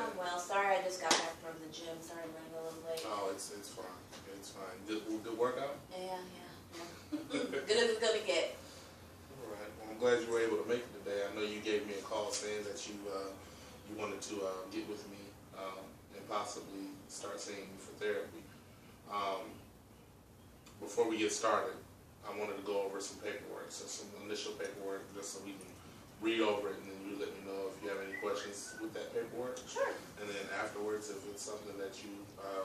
I'm well. Sorry, I just got back from the gym. Sorry, I'm running a little late. Oh, it's fine. It's fine. Good workout? Yeah. Good as it's gonna get. All right. Well, I'm glad you were able to make it today. I know you gave me a call saying that you wanted to get with me and possibly start seeing me for therapy. Before we get started, I wanted to go over some paperwork, so some initial paperwork, just so we can read over it, and then you let me know if you have any questions with that paperwork. Sure. And then afterwards, if it's something that you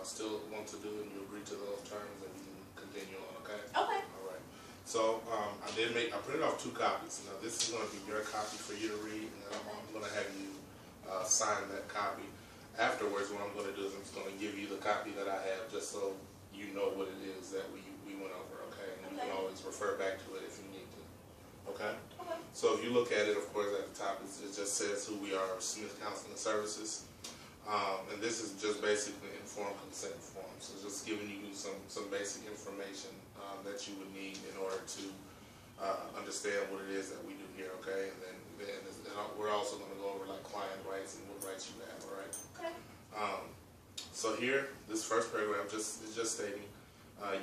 still want to do and you agree to those terms, then we can continue on. Okay. Okay. All right. So I printed off 2 copies. Now this is going to be your copy for you to read, and then I'm going to have you sign that copy. Afterwards, what I'm going to do is I'm just going to give you the copy that I have, just so you know what it is that we went over. Okay. And you can always refer back to it if you need to. Okay. Okay. So if you look at it, of course, at the top, it just says who we are, Smith Counseling Services. And this is just basically informed consent form. So just giving you some basic information that you would need in order to understand what it is that we do here, okay? And then we're also going to go over like client rights and what rights you have, all right? Okay. So here, this first paragraph is just stating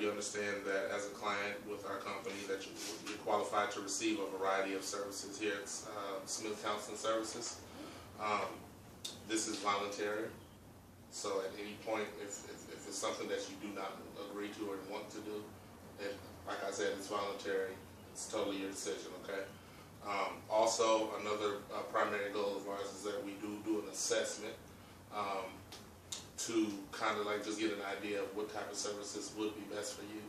you understand that as a client with our company that you're qualified to receive a variety of services here at Smith Counseling Services. This is voluntary, so at any point, if it's something that you do not agree to or want to do, like I said, it's voluntary. It's totally your decision, okay? Also, another primary goal of ours is that we do an assessment to kind of like just get an idea of what type of services would be best for you.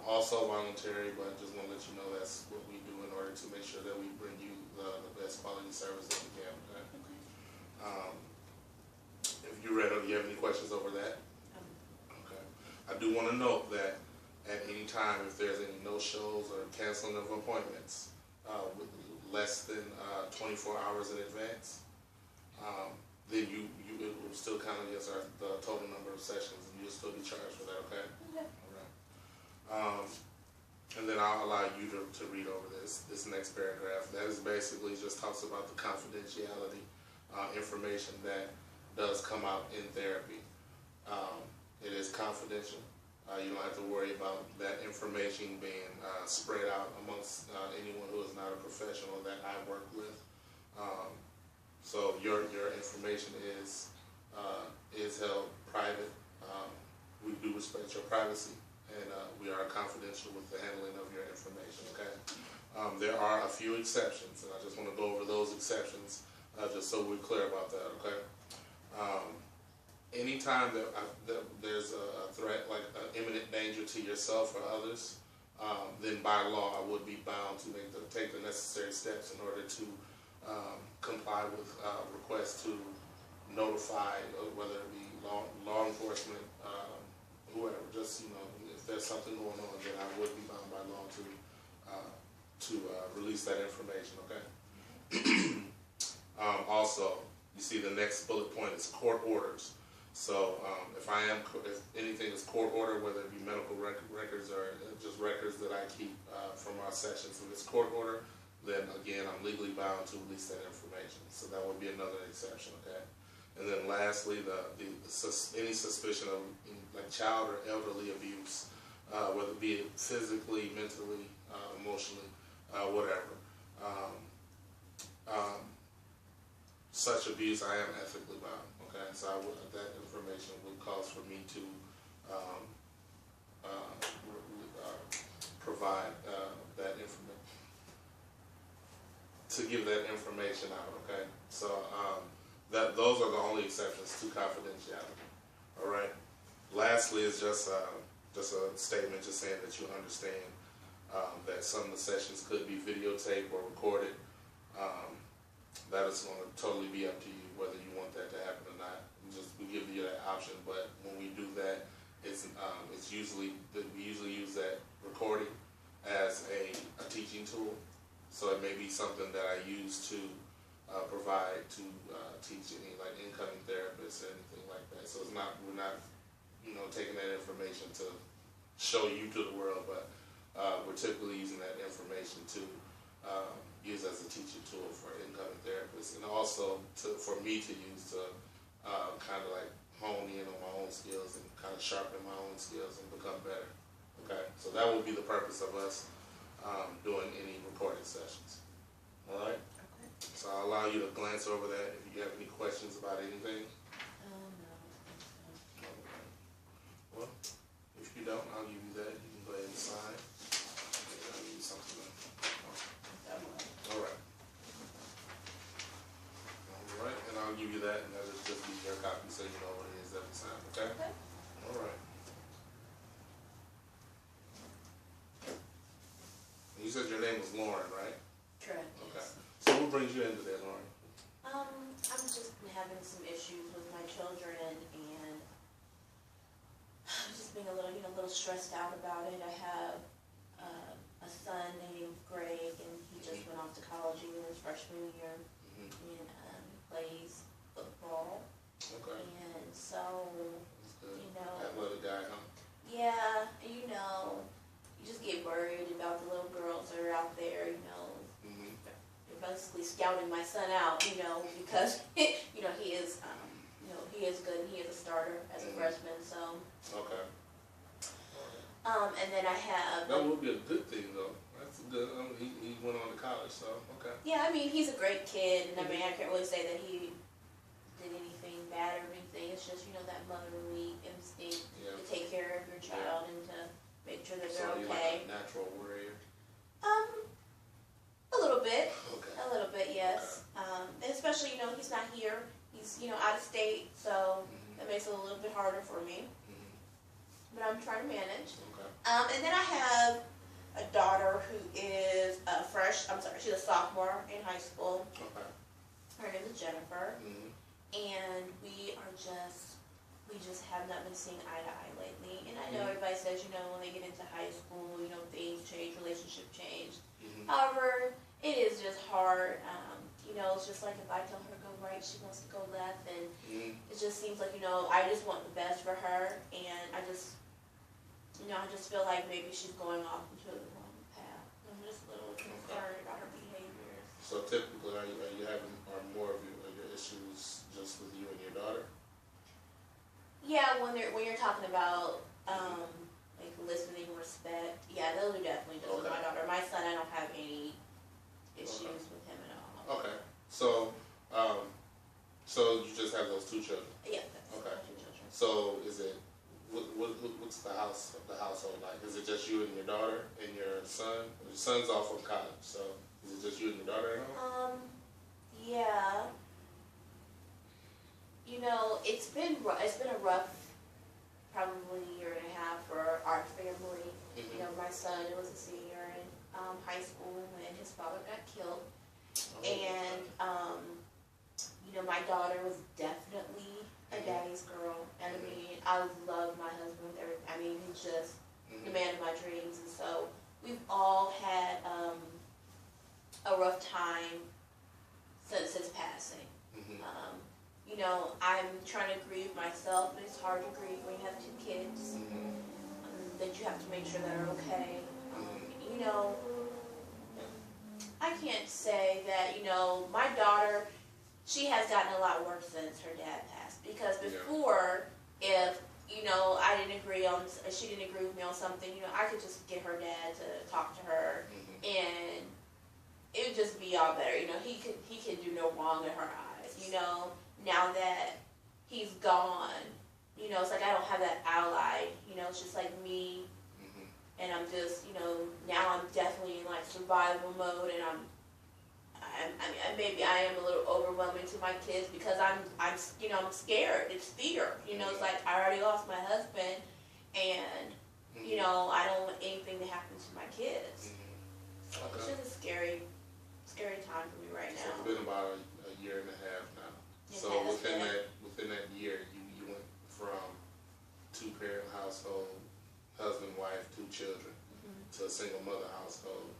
Also voluntary, but just want to let you know that's what we do in order to make sure that we bring you the best quality service that we can, okay? If you read it, do you have any questions over that? Okay. I do want to note that at any time, if there's any no-shows or canceling of appointments with less than 24 hours in advance, then it will still count against the total number of sessions, and you'll still be charged for that, okay? Okay. All right. And then I'll allow you to read over this next paragraph. That is basically just talks about the confidentiality information that does come out in therapy. It is confidential. You don't have to worry about that information being spread out amongst anyone who is not a professional that I work with. So your information is held private. We do respect your privacy, and we are confidential with the handling of your information. Okay. There are a few exceptions, and I just want to go over those exceptions just so we're clear about that. Okay. Anytime that there's a threat, like an imminent danger to yourself or others, then by law I would be bound to take the necessary steps in order to comply with requests to notify, whether it be law enforcement, whoever. Just if there's something going on, then I would be bound by law to release that information. Okay. Also, you see the next bullet point is court orders. So if anything is court order, whether it be medical records or just records that I keep from our sessions, if it's court order, then again I'm legally bound to release that information. So that would be another exception, okay? And then lastly, any suspicion of like child or elderly abuse, whether it be physically, mentally, emotionally, whatever. Such abuse, I am ethically bound. Okay, so that information would cause for me to provide that information, to give that information out. Okay, so those are the only exceptions to confidentiality. All right. Lastly, is just a statement, just saying that you understand that some of the sessions could be videotaped or recorded. That is going to totally be up to you whether you want that to happen or not. We give you that option, but when we do that, it's usually we usually use that recording as a teaching tool. So it may be something that I use to provide to teach any like incoming therapists or anything like that. So we're not taking that information to show you to the world, but we're typically using that information to use as a teaching tool for incoming therapists, and also for me to use to kind of like hone in on my own skills and kind of sharpen my own skills and become better. Okay, so that would be the purpose of us doing any recording sessions. All right. Okay. So I'll allow you to glance over that if you have any questions about anything. No. Okay. Well, if you don't, I'll give you that. You can go ahead and sign. I'll give you something. All right. All right, and I'll give you that, and that'll just be your copy so you know what it is every time. Okay. Okay. All right. You said your name was Lauren, right? Correct. Okay. So what brings you into that, Lauren? I'm just having some issues with my children, and I'm just being a little stressed out about it. I have a son named Greg, and he just went off to college in his freshman year, and plays football. Okay. And so, That's good. you know, Athletic guy, huh? yeah, you just get worried about the little girls that are out there, Mm-hmm. They're basically scouting my son out, because, he is, he is good, and he is a starter as a freshman, so. Okay. And then I have. That would be a good thing, though. That's good. He went on to college, so okay. Yeah, I mean, he's a great kid, and I can't really say that he did anything bad or anything. It's just, that motherly instinct to take care of your child and to make sure that they're So you're okay. like a natural warrior? A little bit. Okay. A little bit, yes. And especially, he's not here. He's, out of state, so that makes it a little bit harder for me. But I'm trying to manage. Okay. And then I have a daughter who is she's a sophomore in high school. Okay. Her name is Jennifer. Mm-hmm. And we just have not been seeing eye to eye lately. And I know everybody says, when they get into high school, things change, relationship change. However, it is just hard. It's just like if I tell her to go right, she wants to go left, and it just seems like, I just want the best for her, and I just feel like maybe she's going off into the wrong path. I'm just a little concerned about her behaviors. So typically, are more of your issues just with you and your daughter? Yeah, when you're talking about like listening, respect, yeah, those are definitely just with my daughter. My son, I don't have any issues with him at all. Okay. So you just have those two children? Yeah, that's okay. my two children. So is it what's the household like? Is it just you and your daughter and your son? Your son's off of college, so is it just you and your daughter at home? Yeah. It's been a rough, probably year and a half for our family. My son was a senior in high school when his father got killed. And, my daughter was definitely a daddy's girl. And I mean, I love my husband with everything. I mean, he's just the man of my dreams. And so we've all had a rough time since his passing. I'm trying to grieve myself, but it's hard to grieve when you have two kids that you have to make sure that are okay. I can't say that, my daughter, she has gotten a lot worse since her dad passed. Because before, if, she didn't agree with me on something, I could just get her dad to talk to her, and it would just be all better. He could do no wrong in her eyes. Now that he's gone, it's like I don't have that ally. It's just like me. And I'm just, now I'm definitely in like survival mode, and maybe I am a little overwhelming to my kids because I'm scared. It's fear. It's like I already lost my husband, and I don't want anything to happen to my kids. So it's just a scary time for me right now. So it's been about a year and a half now. So within that year, you went from two-parent household, husband, wife, two children, to a single mother household,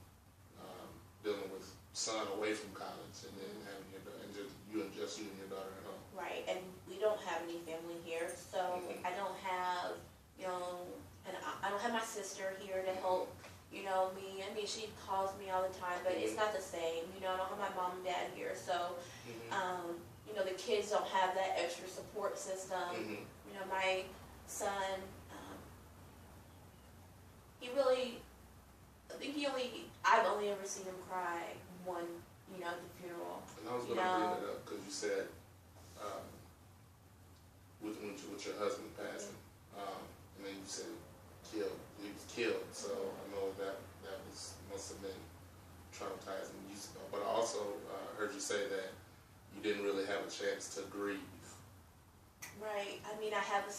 dealing with son away from college, and then having just you and your daughter at home. Right, and we don't have any family here, so I don't have, and I don't have my sister here to help, me. I mean, she calls me all the time, but it's not the same. I don't have my mom and dad here, so, the kids don't have that extra support system. Mhm. My son, he really, I think I've only ever seen him cry one, at the funeral. And I was going to bring it up because you said with your husband passing, and then you said he was killed. So I know that must have been traumatizing. But I also heard you say that you didn't really have a chance to grieve. Right. I have a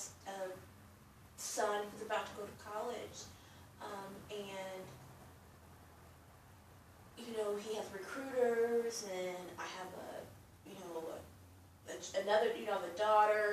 son who's about to go to college, and he has recruiters, and I have another, the daughter.